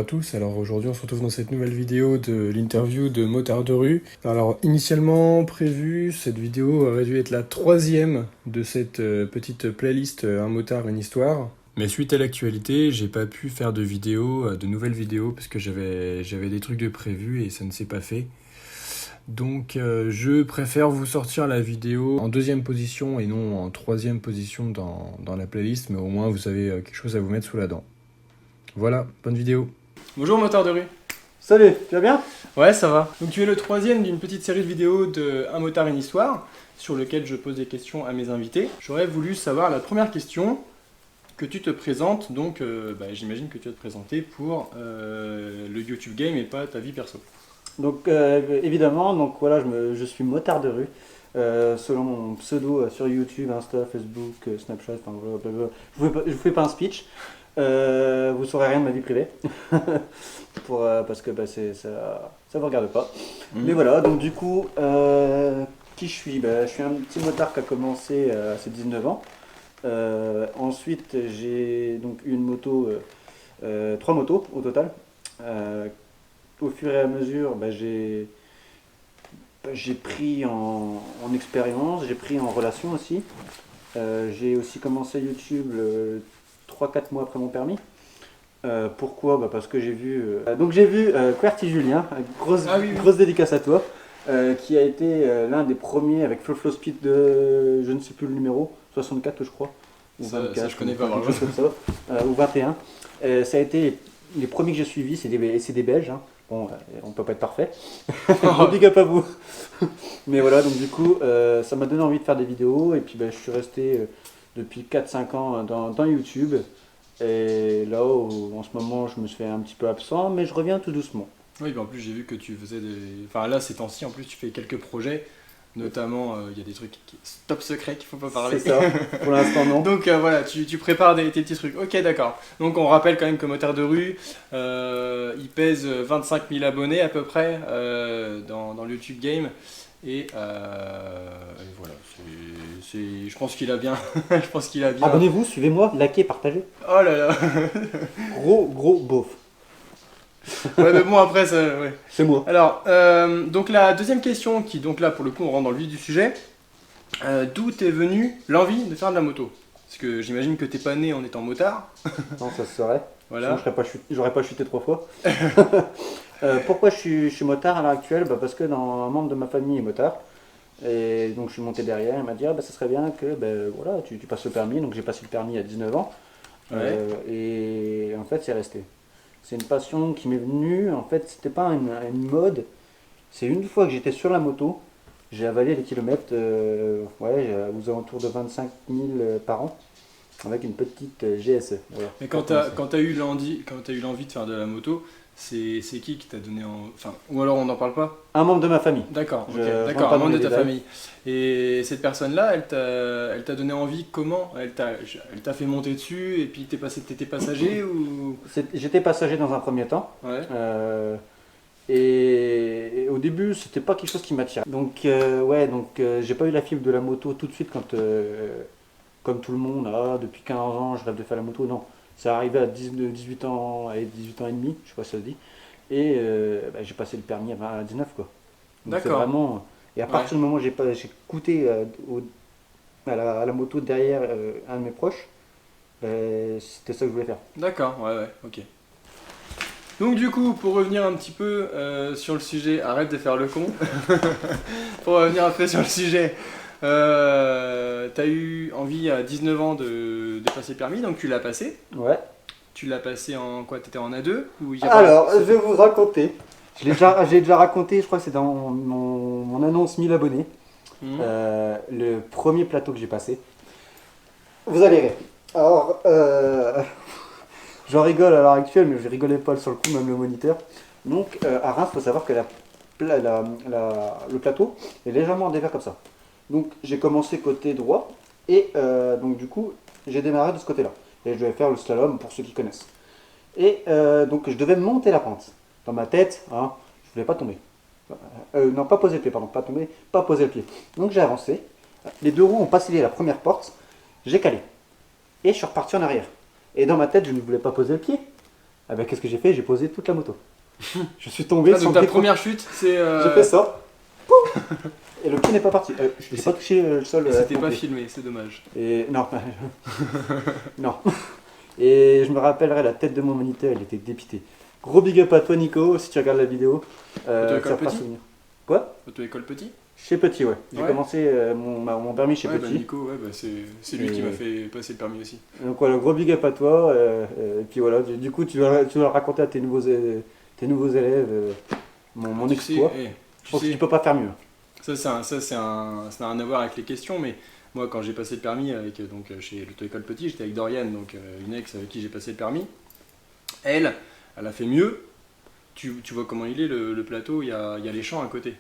à tous, alors aujourd'hui on se retrouve dans cette nouvelle vidéo de l'interview de Motard de rue. Alors initialement prévu, cette vidéo aurait dû être la troisième de cette petite playlist Un motard, une histoire. Mais suite à l'actualité, j'ai pas pu faire de vidéo, de nouvelles vidéos, parce que j'avais des trucs de prévus et ça ne s'est pas fait. Donc je préfère vous sortir la vidéo en deuxième position et non en troisième position dans la playlist, mais au moins vous avez quelque chose à vous mettre sous la dent. Voilà, bonne vidéo. Bonjour Motard de rue. Salut, tu vas bien? Ouais, ça va. Donc tu es le troisième d'une petite série de vidéos de Un motard, une histoire, sur lequel je pose des questions à mes invités. J'aurais voulu savoir la première question, que tu te présentes, donc j'imagine que tu vas te présenter pour le YouTube Game et pas ta vie perso. Donc évidemment, donc voilà, je suis motard de rue, selon mon pseudo sur YouTube, Insta, Facebook, Snapchat, enfin blablabla. Je vous fais pas un speech. Vous saurez rien de ma vie privée parce que ça vous regarde pas. Mais voilà, donc du coup, qui je suis? Je suis un petit motard qui a commencé à ses 19 ans. Ensuite, j'ai donc eu une moto, 3 motos au total. Au fur et à mesure, j'ai pris en expérience, j'ai pris en relation aussi. J'ai aussi commencé YouTube 3-4 mois après mon permis. Pourquoi? Parce que j'ai vu QWERTY Julien, grosse dédicace à toi, qui a été l'un des premiers avec Flow Speed de, je ne sais plus le numéro, 64 je crois, ou 24, ça je connais pas, quelque chose comme ça, ou 21. Ça a été les premiers que j'ai suivis, c'est des Belges. Hein. Bon, on peut pas être parfait. Big up à vous. Mais voilà, donc du coup, ça m'a donné envie de faire des vidéos, et puis je suis resté depuis 4-5 ans dans YouTube. Et là, en ce moment, je me suis fait un petit peu absent, mais je reviens tout doucement. Oui, en plus j'ai vu que tu faisais des... Enfin là, ces temps-ci, en plus tu fais quelques projets, notamment il y a des trucs top secrets qu'il faut pas parler. C'est ça, pour l'instant non. Donc voilà, tu prépares tes petits trucs. Ok, d'accord. Donc on rappelle quand même que Motard de rue, il pèse 25 000 abonnés à peu près dans le YouTube Game. Et voilà, je pense qu'il a bien. Je pense qu'il a bien. Abonnez-vous, suivez-moi, likez, partagez. Oh là là. Gros beauf. Ouais, mais bon, après, ça. Ouais. C'est moi. Alors, donc la deuxième question, qui donc là pour le coup on rentre dans le vif du sujet, d'où t'es venue l'envie de faire de la moto? Parce que j'imagine que t'es pas né en étant motard. Non, ça se saurait. Voilà. Sinon, j'aurais pas chuté 3 fois. Pourquoi je suis motard à l'heure actuelle? Parce que un membre de ma famille est motard. Et donc je suis monté derrière, il m'a dit ça serait bien que voilà, tu passes le permis. Donc j'ai passé le permis à 19 ans. Ouais. Et en fait c'est resté. C'est une passion qui m'est venue, en fait c'était pas une mode. C'est une fois que j'étais sur la moto, j'ai avalé les kilomètres aux alentours de 25 000 par an. Avec une petite GSE. Voilà. Mais quand t'as eu l'envie de faire de la moto, c'est qui t'a donné enfin, ou alors on n'en parle pas? Un membre de ma famille. D'accord, d'accord, un membre de ta famille. Et cette personne-là, elle t'a donné envie comment? Elle t'a fait monter dessus et puis t'étais passager ou? J'étais passager dans un premier temps. Ouais. Et au début, c'était pas quelque chose qui m'attirait. Donc j'ai pas eu la fibre de la moto tout de suite quand comme tout le monde, depuis 15 ans, je rêve de faire la moto. Non, ça arrivait à 18 ans et 18 ans et demi, je sais pas si ça se dit. Et j'ai passé le permis à 19 quoi. Donc c'est D'accord. vraiment. Et à partir du moment où j'ai goûté à la moto derrière un de mes proches, c'était ça que je voulais faire. D'accord, ouais, ok. Donc du coup, pour revenir un petit peu sur le sujet, arrête de faire le con. Pour revenir un peu sur le sujet, t'as eu envie à 19 ans de passer le permis, donc tu l'as passé. Ouais. Tu l'as passé en quoi? T'étais en A2 ou Alors, je vais vous raconter. J'ai déjà raconté, je crois que c'est dans mon annonce 1000 abonnés. Le premier plateau que j'ai passé. Vous allez rire. Alors, j'en rigole à l'heure actuelle, mais je rigolais pas sur le coup, même le moniteur. Donc, à Reims, il faut savoir que le plateau est légèrement en dévers comme ça. Donc, j'ai commencé côté droit, et donc du coup, j'ai démarré de ce côté-là. Et je devais faire le slalom pour ceux qui connaissent. Et donc, je devais monter la pente. Dans ma tête, je voulais pas tomber. Non, pas poser le pied, pardon, pas tomber, pas poser le pied. Donc, j'ai avancé. Les deux roues ont passé la première porte, j'ai calé. Et je suis reparti en arrière. Et dans ma tête, je ne voulais pas poser le pied. Ah bah, qu'est-ce que j'ai fait? J'ai posé toute la moto. Je suis tombé sans donc ta défaut. première chute, c'est... J'ai fait ça. Pouf et le pied n'est pas parti. Je n'ai pas touché le sol. C'était mon pas pied. filmé, c'est dommage. Et non. Non. Et je me rappellerai la tête de mon moniteur, il était dépité. Gros big up à toi Nico, si tu regardes la vidéo. Auto-école Ça fera Petit souvenir. Quoi? Auto-école Petit? Chez Petit, ouais. J'ai Ouais. commencé mon permis chez Ouais, bah Petit. Nico, ouais, bah c'est lui qui m'a fait passer le permis aussi. Donc voilà, gros big up à toi. Et puis voilà, du coup, tu vas raconter à tes nouveaux élèves mon Tu sais, exploit. eh, Je tu pense que sais, tu peux pas faire mieux. ça n'a rien à voir avec les questions, mais moi quand j'ai passé le permis avec, chez l'auto-école Petit, j'étais avec Dorian, donc une ex avec qui j'ai passé le permis. Elle a fait mieux. Tu vois comment il est le plateau, il y a les champs à côté.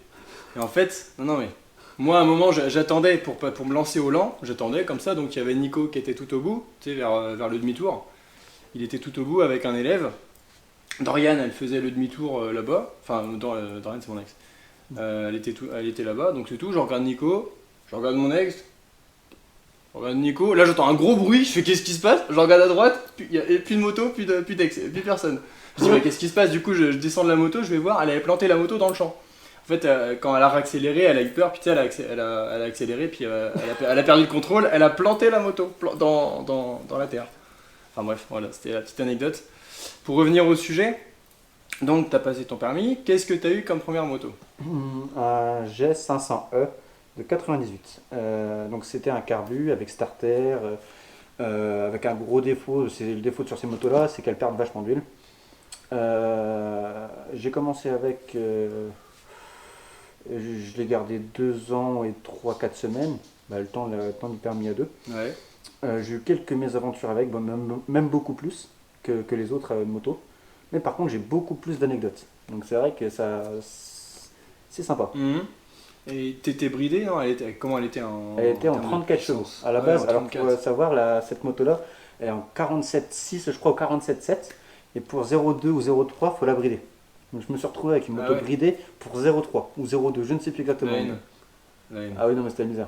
Et en fait, non mais, moi à un moment j'attendais pour me lancer au Lan, j'attendais comme ça, donc il y avait Nico qui était tout au bout, tu sais, vers le demi-tour. Il était tout au bout avec un élève. Dorian, elle faisait le demi-tour là-bas, enfin Dorian c'est mon ex. Elle était là-bas, donc c'est tout, je regarde Nico, je regarde mon ex, je regarde Nico, là j'entends un gros bruit, je fais qu'est-ce qui se passe? Je regarde à droite, il n'y a plus de moto, plus d'ex, plus personne. Je dis mais qu'est-ce qui se passe? Du coup je descends de la moto, je vais voir, elle avait planté la moto dans le champ. En fait quand elle a réaccéléré, elle a eu peur, puis tu sais, elle a accéléré, puis elle a perdu le contrôle, elle a planté la moto dans la terre. Enfin bref, voilà, c'était la petite anecdote. Pour revenir au sujet, donc tu as passé ton permis, qu'est-ce que tu as eu comme première moto? Un G500E de 98. Donc c'était un carbu avec starter, avec un gros défaut. C'est le défaut sur ces motos-là, c'est qu'elles perdent vachement d'huile. J'ai commencé avec, je l'ai gardé 2 ans et 3-4 semaines, bah, le temps du permis à 2. Ouais. J'ai eu quelques mésaventures avec, bon, même beaucoup plus que les autres motos. Mais par contre, j'ai beaucoup plus d'anecdotes. Donc c'est vrai que ça, c'est sympa. Mhm. Et t'étais bridé, non? Comment elle était en Elle était en termes de 34 chevaux. puissance? À la Ouais, base, en alors 34. pour savoir, cette moto-là, elle est en 47,6, je crois, ou 47,7. Et pour 0,2 ou 0,3, il faut la brider. Donc je me suis retrouvé avec une moto Ah ouais. bridée pour 0,3 ou 0,2, je ne sais plus exactement. La haine. La haine. Ah oui, non, mais c'était la misère.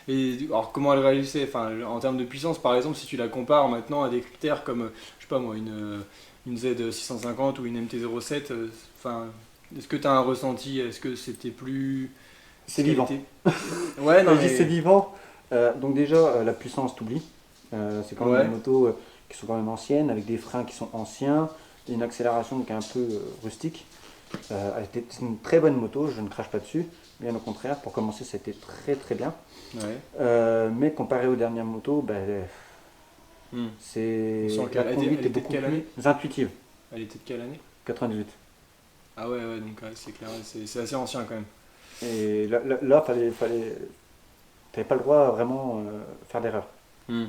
Et alors comment elle réagissait, enfin, en termes de puissance, par exemple, si tu la compares maintenant à des critères comme, je sais pas moi, une Z650 ou une MT-07, enfin, est-ce que tu as un ressenti? Est-ce que c'était plus... C'est est-ce qu'elle vivant. était- Ouais, non Quand je dis c'est mais... vivant, donc déjà, la puissance, t'oublies. C'est quand même Ouais. des motos qui sont quand même anciennes, avec des freins qui sont anciens, et une accélération qui est un peu rustique. C'est une très bonne moto, je ne crache pas dessus. Bien au contraire, pour commencer, c'était très très bien. Ouais. Mais comparé aux dernières motos, Hmm. c'est On sent la qu'elle- elle était- conduite elle est était de beaucoup quelle année? plus intuitive. Elle était de quelle année? 98. Ah ouais, donc ouais, c'est clair, ouais, c'est assez ancien quand même. Et là, t'avais pas le droit à vraiment faire d'erreur. Hmm.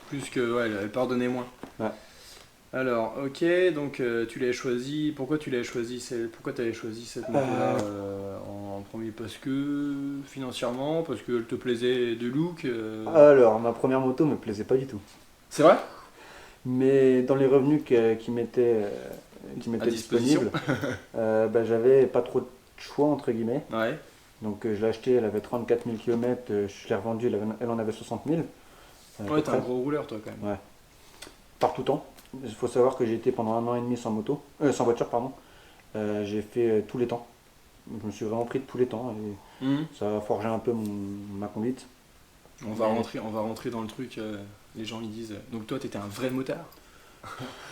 Plus que, ouais, elle pardonnait moins. Ouais. Alors, ok, donc tu l'avais choisi. Pourquoi tu l'avais choisi pourquoi tu avais choisi cette moto-là en premier? Parce que financièrement, parce qu'elle te plaisait de look. Alors, ma première moto me plaisait pas du tout. C'est vrai? Mais dans les revenus qui m'étaient À disposition. disponibles, j'avais pas trop de choix entre guillemets. Ouais. Donc je l'ai acheté, elle avait 34 000 km, je l'ai revendue, elle en avait 60 000. à peu Ouais, t'es un près, gros rouleur toi quand même. Ouais. Par tout temps. Il faut savoir que j'ai été pendant 1 an et demi sans sans voiture, pardon. J'ai fait tous les temps. Je me suis vraiment pris de tous les temps et Mhm. ça a forgé un peu ma conduite. On va rentrer dans le truc. Les gens ils disent. Donc toi, t'étais un vrai motard?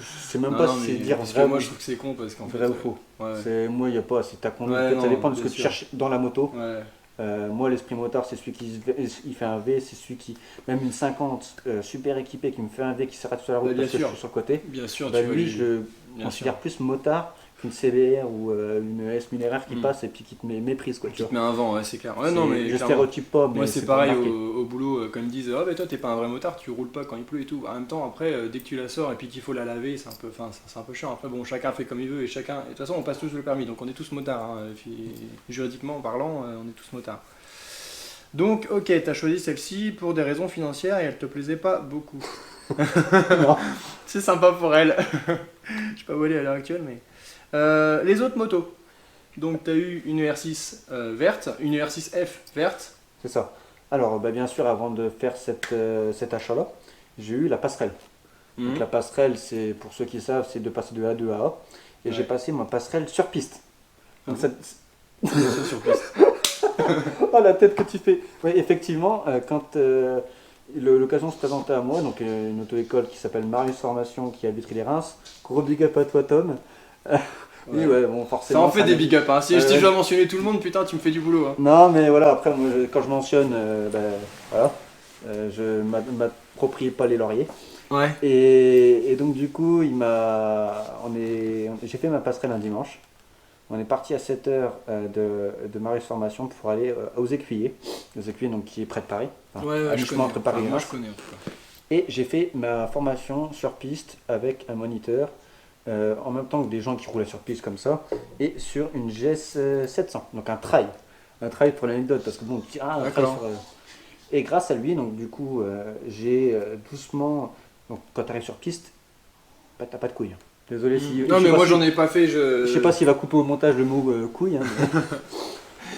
Je sais même Non, pas non, si mais dire parce que vrai, moi je trouve que c'est con parce qu'en fait. vrai ou faux. Ouais. Moi, il n'y a pas, c'est ta conduite. Ouais, Peut-être ça non, dépend de ce que bien tu sûr. cherches dans la moto. Ouais. Moi, l'esprit motard, c'est celui il fait un V, c'est celui qui, même une 50 super équipée qui me fait un V qui s'arrête sur la route Bah, bien parce que sûr. je suis sur le côté. Bien sûr, Bah, tu vois. lui, je le Bien considère sûr. plus motard qu'une CBR ou une S1000RR qui Mm. passe et puis qui te méprise, quoi, tu Qui te vois. met un vent, ouais, c'est clair. Ouais, non, mais Je clairement. stéréotype pas, mais Moi, c'est c'est pareil remarqué. au boulot, quand ils me disent: ah, bah toi, t'es pas un vrai motard, tu roules pas quand il pleut et tout. En même temps, après, dès que tu la sors et puis qu'il faut la laver, c'est un peu chiant. Après, bon, chacun fait comme il veut et chacun. Et de toute façon, on passe tous le permis, donc on est tous motards. Hein. Puis, juridiquement parlant, on est tous motards. Donc, ok, t'as choisi celle-ci pour des raisons financières et elle te plaisait pas beaucoup. Non. C'est sympa pour elle. Je sais pas où elle est à l'heure actuelle, mais. Les autres motos. Donc, t'as eu une ER6 verte, une ER6F verte. C'est ça. Alors, bien sûr, avant de faire cet achat-là, j'ai eu la passerelle. Donc la passerelle, c'est pour ceux qui savent, c'est de passer de A2 à A. Et j'ai passé ma passerelle sur piste. Donc C'est sur piste. Oh la tête que tu fais. Oui, effectivement, quand l'occasion se présentait à moi, donc une auto-école qui s'appelle Marius Formation qui habite les Reims. Gros big up à toi Tom. Oui, ouais, bon, forcément. Ça en fait des big up, hein. Si je dois mentionner tout le monde, putain, tu me fais du boulot. Hein. Non, mais voilà, après, moi, quand je mentionne, voilà, je m'approprie pas les lauriers. Ouais. Et donc, du coup, j'ai fait ma passerelle un dimanche. On est parti à 7h de Marius Formation pour aller aux Écuyers. Aux Écuyers, donc, qui est près de Paris. Enfin, ouais, à mi-chemin entre Paris et moi, Reims. je connais en tout cas. Et j'ai fait ma formation sur piste avec un moniteur. En même temps que des gens qui roulaient sur piste comme ça, et sur une GS 700, donc un trail. Un trail pour l'anecdote, parce que bon, un trail sur, et grâce à lui, donc du coup, j'ai doucement, donc quand tu arrives sur piste, bah, t'as pas de couilles. Désolé si. Non, mais moi j'en ai pas fait. Je sais pas s'il va couper au montage le mot couille. Hein,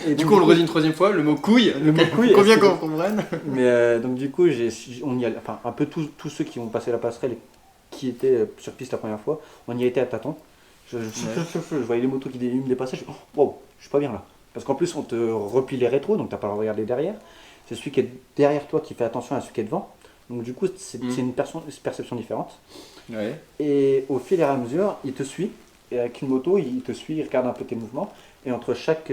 et du coup, on le redit une troisième fois, le mot couille. Le mot couille. Combien qu'on comprenne. Mais donc du coup, on y a, enfin, un peu tous ceux qui ont passé la passerelle qui étaient sur piste la première fois, on y a été à tâtons. Je voyais les motos qui me dépassaient, je me dis, wow, je suis pas bien là. Parce qu'en plus, on te replie les rétros, donc t'as pas le droit de regarder derrière. C'est celui qui est derrière toi qui fait attention à celui qui est devant. Donc du coup, c'est une perception différente. Ouais. Et au fil et à mesure, il te suit. Et avec une moto, il te suit, il regarde un peu tes mouvements. Et entre chaque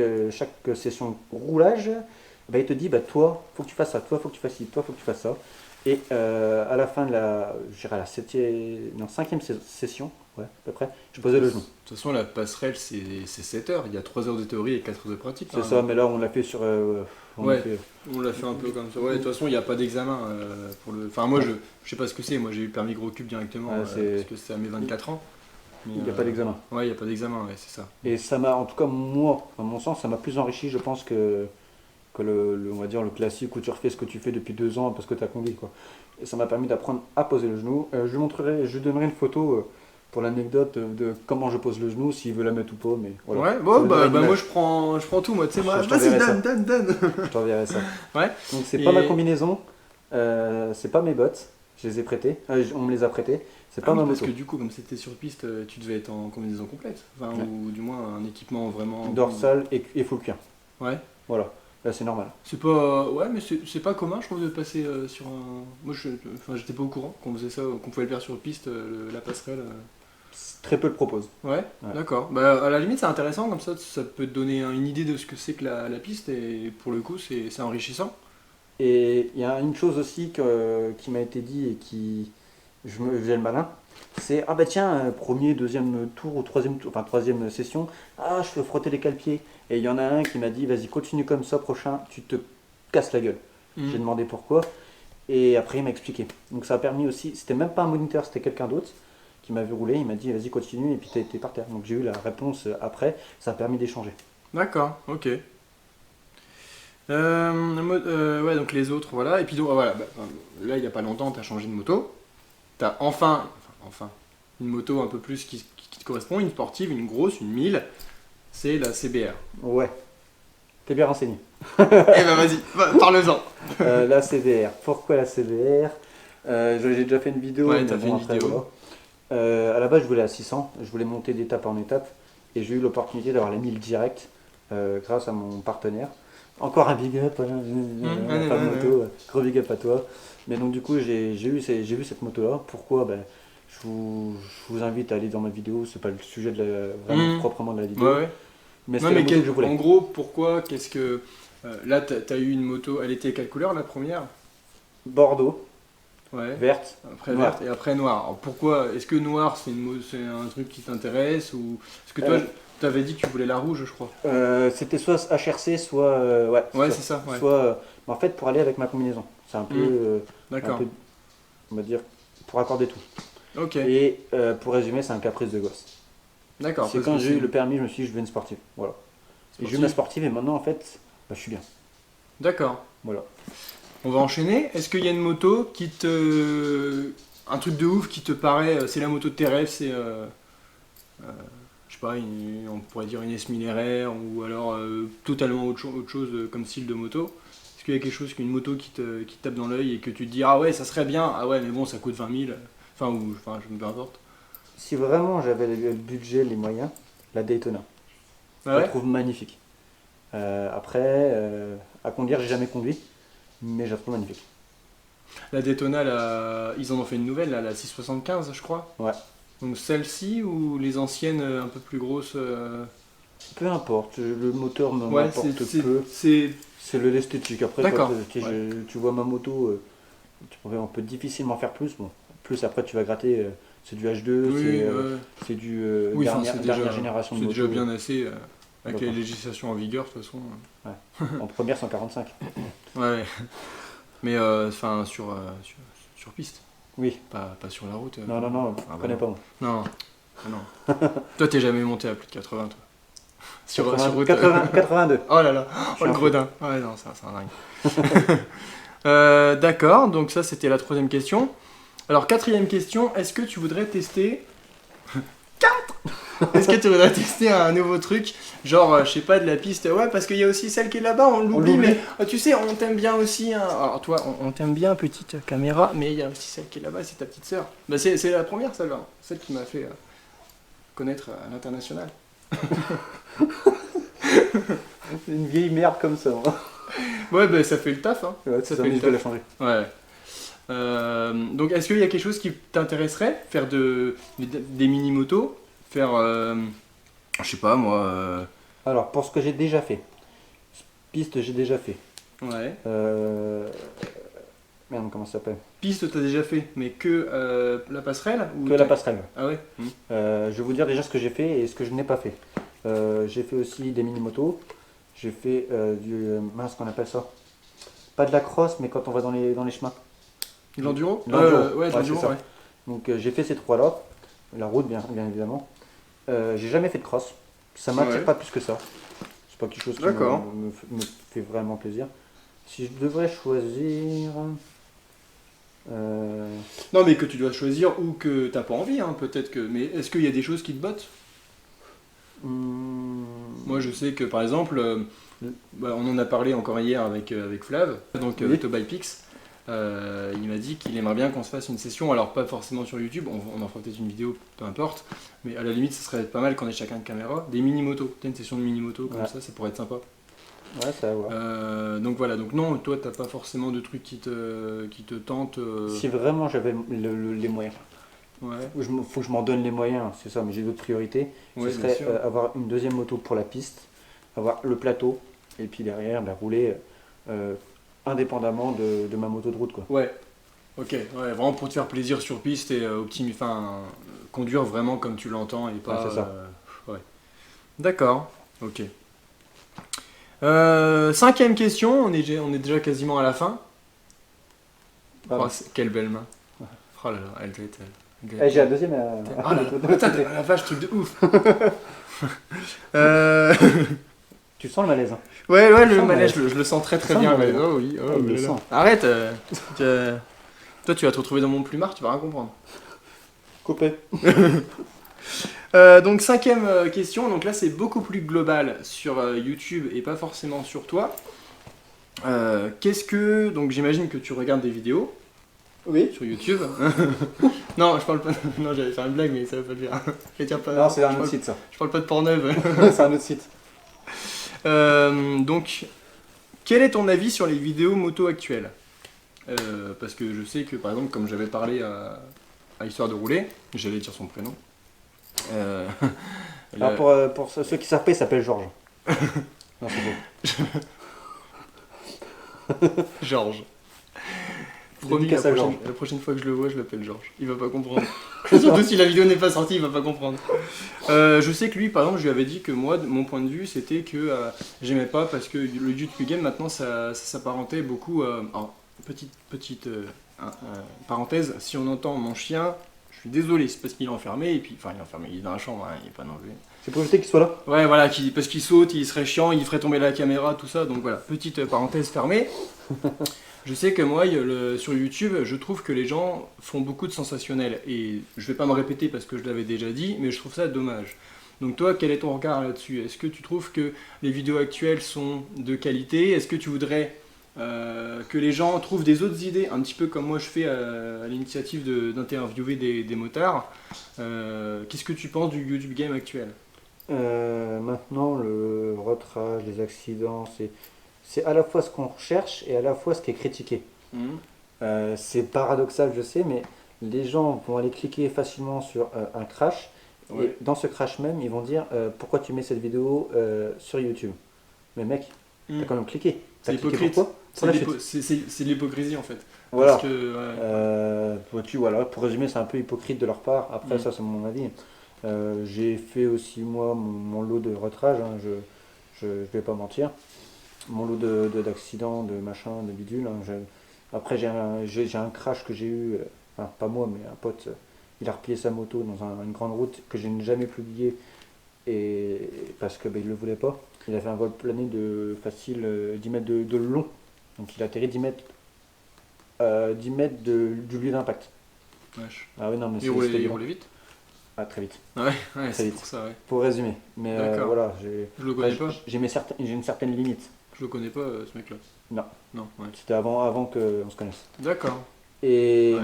session de roulage, bah, il te dit, bah, toi, faut que tu fasses ça, toi, faut que tu fasses ci, toi, faut que tu fasses ça. Et à la fin de la 5e session, ouais, à peu près, je posais le genou. De toute façon, la passerelle, c'est 7 heures. Il y a 3 heures de théorie et 4 heures de pratique. C'est ça, mais là, on l'a fait sur. on l'a fait un peu comme ça. Ouais, de toute façon, il n'y a pas d'examen pour le. Enfin, moi, je sais pas ce que c'est. Moi, j'ai eu le permis gros cube directement parce que c'est à mes 24 ans. Il n'y a pas d'examen. Ouais, il n'y a pas d'examen, ouais, c'est ça. Et ça m'a, en tout cas, moi, à mon sens, ça m'a plus enrichi, je pense, que on va dire, le classique où tu refais ce que tu fais depuis 2 ans parce que tu as conduit, quoi. Et ça m'a permis d'apprendre à poser le genou. Je lui donnerai une photo pour l'anecdote de comment je pose le genou, s'il veut la mettre ou pas. Mais voilà. Ouais, bon, moi je prends tout, moi, tu sais, moi, vas-y, donne. Je t'enverrai ça. Ouais. Donc c'est pas ma combinaison, c'est pas mes bottes, je les ai prêtées, on me les a prêtées, c'est pas ma moto. Parce que du coup, comme c'était sur piste, tu devais être en combinaison complète, enfin, ou du moins un équipement vraiment. Dorsale et full cuir. Ouais. Voilà. Là, c'est normal. C'est pas. Ouais, mais c'est pas commun, je trouve, de passer sur un. Moi, j'étais pas au courant qu'on faisait ça, qu'on pouvait le faire sur piste, la passerelle. Très peu le proposent. Ouais. D'accord. Bah, à la limite, c'est intéressant, comme ça peut te donner une idée de ce que c'est que la piste, et pour le coup, c'est enrichissant. Et il y a une chose aussi qui m'a été dit et qui. Je me faisais le malin. C'est ah bah tiens, premier, deuxième tour ou troisième session, je fais frotter les cale-pieds. Et il y en a un qui m'a dit vas-y continue comme ça, prochain, tu te casses la gueule. J'ai demandé pourquoi. Et après il m'a expliqué. Donc ça a permis aussi, c'était même pas un moniteur, c'était quelqu'un d'autre qui m'avait roulé, il m'a dit vas-y continue et puis t'es par terre. Donc j'ai eu la réponse après, ça a permis d'échanger. D'accord, ok. Ouais, donc les autres, voilà. Et puis donc, voilà, là il n'y a pas longtemps, tu as changé de moto. Tu as enfin une moto un peu plus qui te correspond, une sportive, une grosse, une 1000. C'est la CBR. Ouais. T'es bien renseigné. Eh ben vas-y, parle-en. La CBR. Pourquoi la CBR J'ai déjà fait une vidéo. Ouais, t'as fait une vidéo. Voilà. À la base, je voulais à 600. Je voulais monter d'étape en étape. Et j'ai eu l'opportunité d'avoir la 1000 direct grâce à mon partenaire. Encore un big up, moto, gros big up à toi. Mais donc du coup j'ai vu cette moto là. Pourquoi je vous invite à aller dans ma vidéo, c'est pas le sujet vraiment proprement de la vidéo. Ouais. Mais c'est la moto que je voulais. En gros, pourquoi, qu'est-ce que... là t'as eu une moto, elle était quelle couleur la première? Bordeaux, ouais. Verte, après noir. Verte et après noir. Alors, pourquoi? Est-ce que noir c'est un truc qui t'intéresse ou... Parce que toi... Tu avais dit que tu voulais la rouge, je crois. C'était soit HRC, soit. Ouais, c'est ça. Ouais. Soit. En fait, pour aller avec ma combinaison. C'est un peu. D'accord. On va dire. Pour accorder tout. Ok. Et pour résumer, c'est un caprice de gosse. D'accord. C'est quand j'ai eu le permis, je me suis dit, je veux une sportive. Voilà. Et j'ai eu ma sportive et maintenant, en fait, je suis bien. D'accord. Voilà. On va enchaîner. Est-ce qu'il y a une moto qui te. Un truc de ouf qui te paraît. C'est la moto de tes rêves, c'est. Je sais pas, on pourrait dire une S1000 RR ou alors totalement autre chose comme style de moto. Est-ce qu'il y a quelque chose, une moto qui te tape dans l'œil et que tu te dis ah ouais ça serait bien, ah ouais mais bon ça coûte 20 000, Enfin, peu importe. Si vraiment j'avais le budget, les moyens, la Daytona. Je Ah la ouais. trouve magnifique. Après, à conduire, j'ai jamais conduit, mais je la trouve magnifique. La Daytona, ils en ont fait une nouvelle, là, la 675, je crois. Ouais. Donc celle-ci ou les anciennes un peu plus grosses Peu importe, le moteur Ouais, m'importe peu. C'est l'esthétique. Après, D'accord. tu vois ma moto, on peut difficilement faire plus. Bon, plus après, tu vas gratter, c'est du H2, Oui, c'est du oui, enfin, dernière génération de c'est moto. déjà bien assez avec les D'accord. législations en vigueur, de toute façon. En première 145. Ouais. Mais enfin, sur piste, Oui. pas sur la route. Non, non, non, Ah, je connais non. pas moi. Non, ah, non. Toi, t'es jamais monté à plus de 80, toi. Sur route. 82. Oh là là, suis oh le un fou. gredin. Ouais, non, c'est un dingue. D'accord, donc ça c'était la troisième question. Alors, quatrième question, est-ce que tu voudrais tester. 4. Est-ce que tu voudrais tester un nouveau truc, genre, je sais pas, de la piste. Ouais, parce qu'il y a aussi celle qui est là-bas, on l'oublie, mais tu sais, on t'aime bien aussi. Hein. Alors, toi, on t'aime bien, petite caméra, mais il y a aussi celle qui est là-bas, c'est ta petite sœur. Bah, c'est la première, celle-là, celle qui m'a fait connaître à l'international. Une vieille merde comme ça. Hein. Ouais, bah, ça fait le taf, hein. Ouais, Ça ça fait fait le je vais la taf. changer. Ouais. Donc, est-ce qu'il y a quelque chose qui t'intéresserait? Faire des mini-motos? Faire, je sais pas moi. Alors, pour ce que j'ai déjà fait, piste, j'ai déjà fait. Ouais. Merde, comment ça s'appelle? Piste, t'as déjà fait, mais que la passerelle ou Que la passerelle. Ah ouais. Je vais vous dire déjà ce que j'ai fait et ce que je n'ai pas fait. J'ai fait aussi des mini-motos. J'ai fait mince, qu'on appelle ça? Pas de la crosse, mais quand on va dans les chemins. L'enduro? L'enduro. Ouais, de l'enduro, c'est ça. ouais. Donc j'ai fait ces trois-là. La route, bien évidemment. J'ai jamais fait de cross. Ça m'attire Ouais. pas plus que ça. C'est pas quelque chose qui D'accord. me fait vraiment plaisir. Si je devrais choisir... Non, mais que tu dois choisir ou que t'as pas envie, hein, peut-être que. Mais est-ce qu'il y a des choses qui te bottent? Moi, je sais que par exemple, on en a parlé encore hier avec Flav, donc Oui. Autobipix. Il m'a dit qu'il aimerait bien qu'on se fasse une session, alors pas forcément sur YouTube, on en fera peut-être une vidéo, peu importe, mais à la limite, ce serait pas mal qu'on ait chacun une caméra, des mini-motos, t'as une session de mini-motos comme Ouais. ça pourrait être sympa. Ouais, ça va voir. Donc voilà, donc non, toi t'as pas forcément de trucs qui te tentent. Si vraiment j'avais les moyens. Ouais, Faut que je m'en donne les moyens, c'est ça, mais j'ai d'autres priorités. ouais, Ce bien serait sûr. avoir une deuxième moto pour la piste, avoir le plateau, et puis derrière rouler indépendamment de ma moto de route, quoi. Ouais, ok, ouais, vraiment pour te faire plaisir sur piste et conduire vraiment comme tu l'entends et pas. Ouais, c'est ça. Ouais. D'accord, ok. Cinquième question, on est déjà quasiment à la fin. Pardon. Oh, quelle belle main. Oh là là, elle doit être. Eh, j'ai la deuxième. Oh là là, putain, la vache, truc de ouf. Tu sens le malaise, hein? Ouais, le sens manège, le- je le sens très sens bien. le Ouais. malaise. Oh oui, oh, Il le là là. sent. Arrête. Toi, tu vas te retrouver dans mon plumard, tu vas rien comprendre. Coupé. Donc cinquième question, donc là c'est beaucoup plus global sur YouTube et pas forcément sur toi. Donc j'imagine que tu regardes des vidéos Oui. sur YouTube. Non, je parle pas. Non, j'allais faire une blague, mais ça va pas le faire. Je vais dire pas. Non, c'est je un autre parle- site, ça. Je parle pas de Pornhub. C'est un autre site. Donc, quel est ton avis sur les vidéos moto actuelles? Parce que je sais que par exemple, comme j'avais parlé à Histoire de rouler, j'allais dire son prénom. Alors pour ceux qui savent pas, il s'appelle Georges. Non, c'est faux. Georges. Promis, Dédicace à Georges. la prochaine fois que je le vois, je l'appelle Georges. Il va pas comprendre. Surtout si la vidéo n'est pas sortie, il va pas comprendre. Je sais que lui, par exemple, je lui avais dit que moi, de mon point de vue, c'était que j'aimais pas parce que le YouTube game maintenant, ça s'apparentait beaucoup. Alors, petite parenthèse, si on entend mon chien, je suis désolé, c'est parce qu'il est enfermé, et puis, enfin, il est enfermé, il est dans la chambre, hein, il est pas non plus. C'est pour éviter qu'il soit là. Ouais, voilà, parce qu'il saute, il serait chiant, il ferait tomber la caméra, tout ça. Donc voilà, petite parenthèse fermée. Je sais que moi, sur YouTube, je trouve que les gens font beaucoup de sensationnel. Et je vais pas me répéter parce que je l'avais déjà dit, mais je trouve ça dommage. Donc toi, quel est ton regard là-dessus? Est-ce que tu trouves que les vidéos actuelles sont de qualité? Est-ce que tu voudrais que les gens trouvent des autres idées, un petit peu comme moi je fais à l'initiative d'interviewer des motards. Qu'est-ce que tu penses du YouTube Game actuel? Maintenant, le retrage, les accidents, c'est à la fois ce qu'on recherche et à la fois ce qui est critiqué. Mhm. C'est paradoxal, je sais, mais les gens vont aller cliquer facilement sur un crash, Ouais. et dans ce crash même, ils vont dire pourquoi tu mets cette vidéo sur YouTube. Mais mec, Mhm. t'as quand même cliqué. C'est T'as cliqué hypocrite. pourquoi? Pour la chute. C'est de l'hypocrisie en fait. Voilà. Parce que, ouais. Voilà. Pour résumer, c'est un peu hypocrite de leur part. Après, Mm. ça, c'est mon avis. J'ai fait aussi, moi, mon lot de retrage, hein, je vais pas mentir. Mon lot d'accidents, de machin, de bidule. Hein, après, j'ai un crash que j'ai eu, enfin, pas moi, mais un pote. Il a replié sa moto dans une grande route que je n'ai jamais publié et, parce que il le voulait pas. Il a fait un vol plané de facile 10 mètres de long. Donc il a atterri 10 mètres du lieu d'impact. Wesh. Ah oui, non, mais Il roulait, c'était il violent. roulait vite? Ah, très vite. Ouais, ouais, c'est vite. pour ça, ouais. Pour résumer. Mais D'accord. voilà, Je le connais pas. j'ai une certaine limite. Je le connais pas, ce mec-là. Non. Non, ouais. C'était avant qu'on se connaisse. D'accord. Et, Ouais.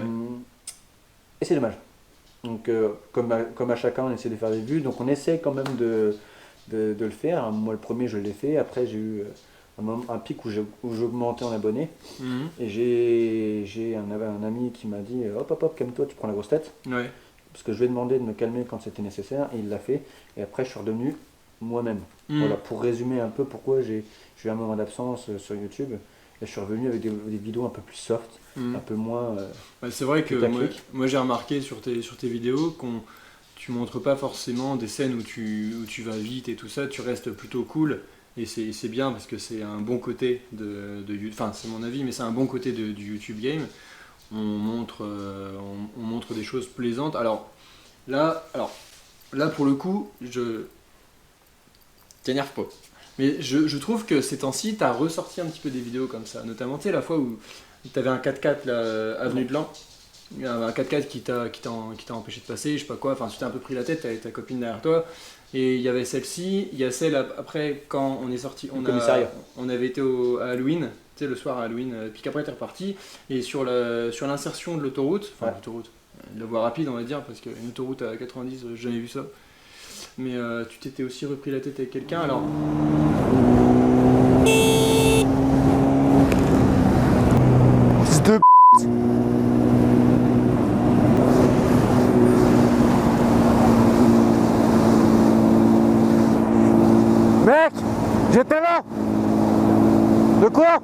et c'est dommage. Donc, comme à chacun, on essaie de faire des vues. Donc, on essaie quand même de le faire. Moi, le premier, je l'ai fait. Après, j'ai eu un pic où j'augmentais en abonnés. Mhm. Et j'ai un ami qui m'a dit hop, hop, hop, calme-toi, tu prends la grosse tête. Ouais. Parce que je lui ai demandé de me calmer quand c'était nécessaire. Et il l'a fait. Et après, je suis redevenu moi-même. Mhm. Voilà, pour résumer un peu pourquoi j'ai eu un moment d'absence sur YouTube. Et je suis revenu avec des vidéos un peu plus soft, Mhm. un peu moins. Ouais, c'est vrai que putaclic. moi j'ai remarqué sur tes vidéos qu'on tu montres pas forcément des scènes où tu vas vite et tout ça, tu restes plutôt cool. Et c'est bien parce que c'est un bon côté enfin c'est mon avis, mais c'est un bon côté du YouTube Game. On montre des choses plaisantes. Alors là pour le coup, je t'énerve pas. Mais je trouve que ces temps-ci, t'as ressorti un petit peu des vidéos comme ça. Notamment, tu sais, la fois où t'avais un 4x4 là, avenue de Lan. Il y avait un 4x4 qui t'a empêché de passer, je sais pas quoi. Enfin, tu t'es un peu pris la tête, t'avais ta copine derrière toi. Et il y avait celle-ci, il y a celle après quand on est sorti, Commissariat. on avait été à Halloween, tu sais, le soir à Halloween, puis qu'après t'es reparti. Et sur l'insertion de l'autoroute, enfin Ouais. l'autoroute, la voie rapide on va dire, parce qu'une autoroute à 90, j'ai jamais vu ça. Mais tu t'étais aussi repris la tête avec quelqu'un, alors. Fils de Mec, j'étais là. De quoi?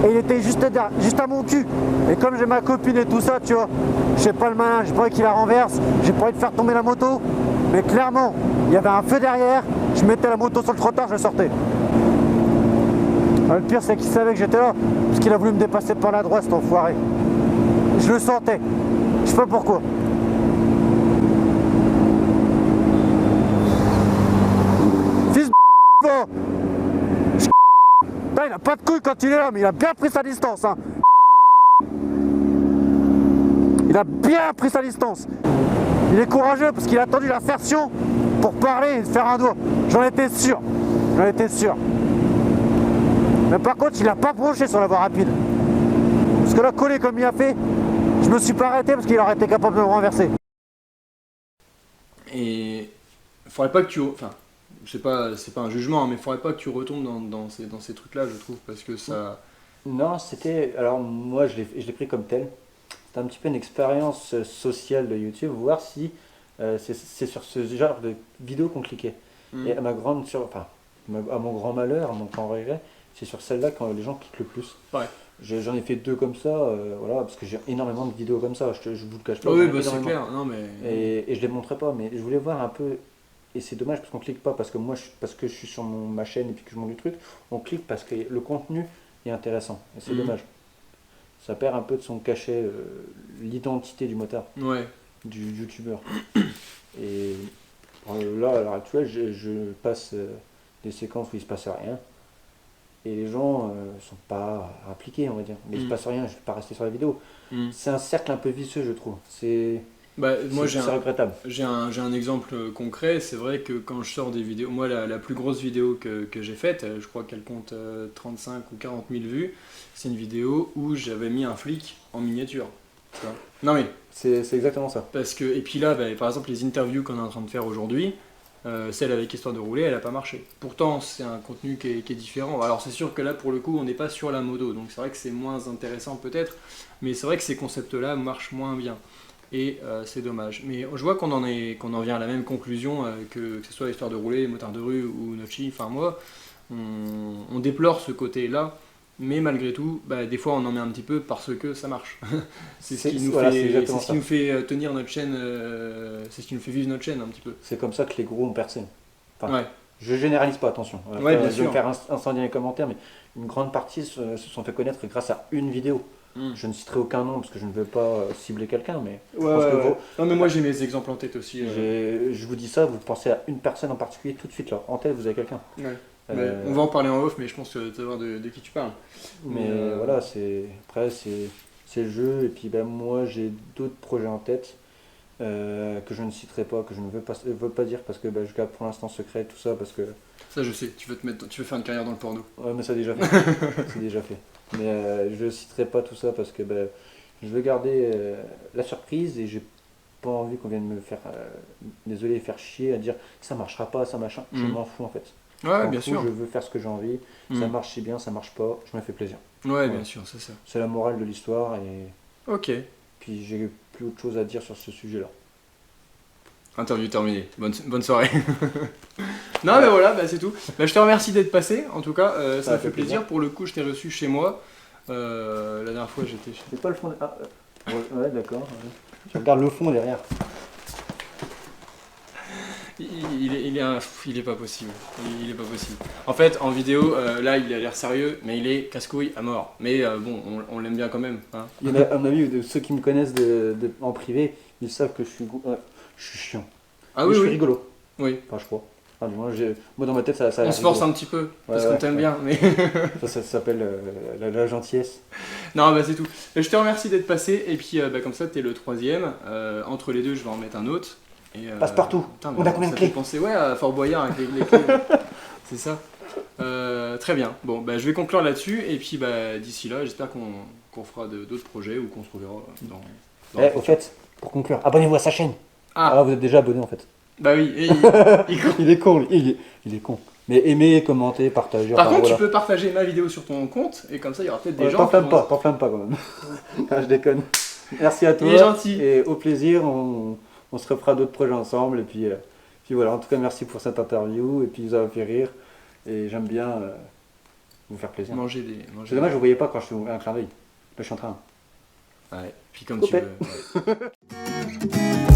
Et il était juste à mon cul. Et comme j'ai ma copine et tout ça, tu vois, je sais pas le malin, j'ai pas envie qu'il la renverse, j'ai pas envie de faire tomber la moto. Mais clairement, il y avait un feu derrière, je mettais la moto sur le trottoir, je sortais. Le pire, c'est qu'il savait que j'étais là, parce qu'il a voulu me dépasser par la droite, cet enfoiré. Je le sentais, je sais pas pourquoi. Fils de va. Putain, il a pas de couilles quand il est là, mais il a bien pris sa distance. Hein. Il a bien pris sa distance. Il est courageux parce qu'il a attendu la version pour parler et faire un doigt. J'en étais sûr. J'en étais sûr. Mais par contre, il a pas broché sur la voie rapide. Parce que là, collé comme il a fait, je me suis pas arrêté parce qu'il aurait été capable de me renverser. Et faudrait pas que tu. Enfin, c'est pas un jugement, hein, mais faudrait pas que tu retombes dans ces trucs-là, je trouve, parce que ça. Non, c'était. Alors, moi, je l'ai pris comme tel. C'était un petit peu une expérience sociale de YouTube, voir si c'est sur ce genre de vidéo qu'on cliquait. Et à ma grande enfin, à mon grand malheur, à mon grand regret, c'est sur celle-là quand les gens cliquent le plus. Ouais. J'en ai fait 2 comme ça, voilà, parce que j'ai énormément de vidéos comme ça, je vous le cache pas. Oui, j'en ai bah c'est énormément. clair, non mais. Et je les montrais pas, mais je voulais voir un peu. Et c'est dommage parce qu'on clique pas, parce que moi, parce que je suis sur ma chaîne et puis que je monte du truc, on clique parce que le contenu est intéressant. Et c'est dommage. Ça perd un peu de son cachet, l'identité du motard, Ouais. du youtubeur. Et là, à l'heure actuelle, je passe des séquences où il se passe rien. Et les gens sont pas impliqués, on va dire. Mais il se passe rien, je vais pas rester sur la vidéo. C'est un cercle un peu vicieux, je trouve. Bah, moi C'est regrettable. j'ai un exemple concret, c'est vrai que quand je sors des vidéos, moi la plus grosse vidéo que j'ai faite, je crois qu'elle compte 35 ou 40 000 vues, c'est une vidéo où j'avais mis un flic en miniature. Tu vois. Non mais, C'est exactement ça. parce que, et puis là, bah, par exemple les interviews qu'on est en train de faire aujourd'hui, celle avec Histoire de rouler, elle n'a pas marché. Pourtant c'est un contenu qui est différent. Alors c'est sûr que là pour le coup on n'est pas sur la moto, donc c'est vrai que c'est moins intéressant peut-être, mais c'est vrai que ces concepts-là marchent moins bien. Et c'est dommage. Mais je vois qu'on en vient à la même conclusion, que ce soit Histoire de rouler, Motard de rue ou Notchi, enfin moi, on déplore ce côté-là, mais malgré tout, bah, des fois on en met un petit peu parce que ça marche. C'est ce qui nous voilà, c'est fait, c'est exactement ce qui ça. nous fait tenir notre chaîne, c'est ce qui nous fait vivre notre chaîne un petit peu. C'est comme ça que les gros ont percé. Enfin, Ouais, je généralise pas, attention. ouais, bien Je vais me sûr. faire incendier les commentaires, mais une grande partie se sont fait connaître grâce à une vidéo. Mm. Je ne citerai aucun nom parce que je ne veux pas cibler quelqu'un, mais je Ouais, pense que ouais, ouais. Non mais moi j'ai mes exemples en tête aussi. je vous dis ça, vous pensez à une personne en particulier tout de suite là. En tête, vous avez quelqu'un. Ouais. Euh, On va en parler en off, mais je pense que tu vas voir de qui tu parles. mais Mais, voilà, après c'est le jeu. Et puis ben, moi j'ai d'autres projets en tête que je ne citerai pas, que je ne veux pas dire parce que ben, je garde pour l'instant secret tout ça parce que ça je sais, tu veux faire une carrière dans le porno. ouais, mais ça déjà fait. C'est déjà fait. Mais je citerai pas tout ça parce que ben, je veux garder la surprise et j'ai pas envie qu'on vienne me faire, désolé, faire chier à dire ça marchera pas, ça machin. Je Mhm. m'en fous en fait. Je Ouais, m'en bien fous, sûr. je veux faire ce que j'ai envie. Ça Mhm. marche, c'est bien, ça marche pas, je me fais plaisir. Ouais, bien Ouais. sûr, c'est ça. C'est la morale de l'histoire et Ok. puis j'ai plus autre chose à dire sur ce sujet-là. Interview terminée. Bonne soirée. Non, mais voilà, bah, c'est tout. Bah, je te remercie d'être passé. En tout cas, ça Ça m'a fait fait plaisir. plaisir. Pour le coup, je t'ai reçu chez moi. La dernière fois, j'étais chez. C'est pas le fond. Ah, ouais, d'accord. Ouais. Tu regardes le fond derrière. Il est pas possible. Il est pas possible. En fait, en vidéo, là, il a l'air sérieux, mais il est casse-couille à mort. Mais bon, on l'aime bien quand même. Hein. Il y en a, à mon avis, de ceux qui me connaissent en privé, ils savent que je suis chiant. Ah Mais oui, je suis oui. rigolo. Oui. Enfin, je crois. Enfin, du moins, moi, dans ma tête, ça a On l'air se force rigolo. un petit peu, parce Ouais, qu'on ouais, t'aime ouais. bien. Mais... Ça s'appelle la gentillesse. Non, bah c'est tout. Je te remercie d'être passé. Et puis, bah, comme ça, t'es le troisième. Entre les deux, je vais en mettre un autre. Et, Passe-partout. putain, On mais a combien de ça clés fait penser, ouais, à Fort Boyard avec les clés. C'est ça. Très bien. Bon, bah, je vais conclure là-dessus. Et puis, bah, d'ici là, j'espère qu'on fera d'autres projets ou qu'on se reverra dans Au fait, pour conclure, abonnez-vous à sa chaîne. Ah, Ah, vous êtes déjà abonné en fait. bah oui. Il est con, lui. Il est con. Mais aimez, commentez, partagez. Par enfin, contre, voilà. tu peux partager ma vidéo sur ton compte. Et comme ça, il y aura peut-être des gens T'enflamme qui vont... pas, t'enflamme pas quand même. Ah, je déconne. Merci à toi. Il est gentil. Et au plaisir, on se refera d'autres projets ensemble. Et puis voilà, en tout cas, merci pour cette interview. Et puis, vous avez fait rire. Et j'aime bien vous faire plaisir. Manger C'est dommage, vous ne voyez pas quand je fais un clin d'œil. Là, je suis en train. Ouais. Puis comme Coupé. tu veux. Ouais.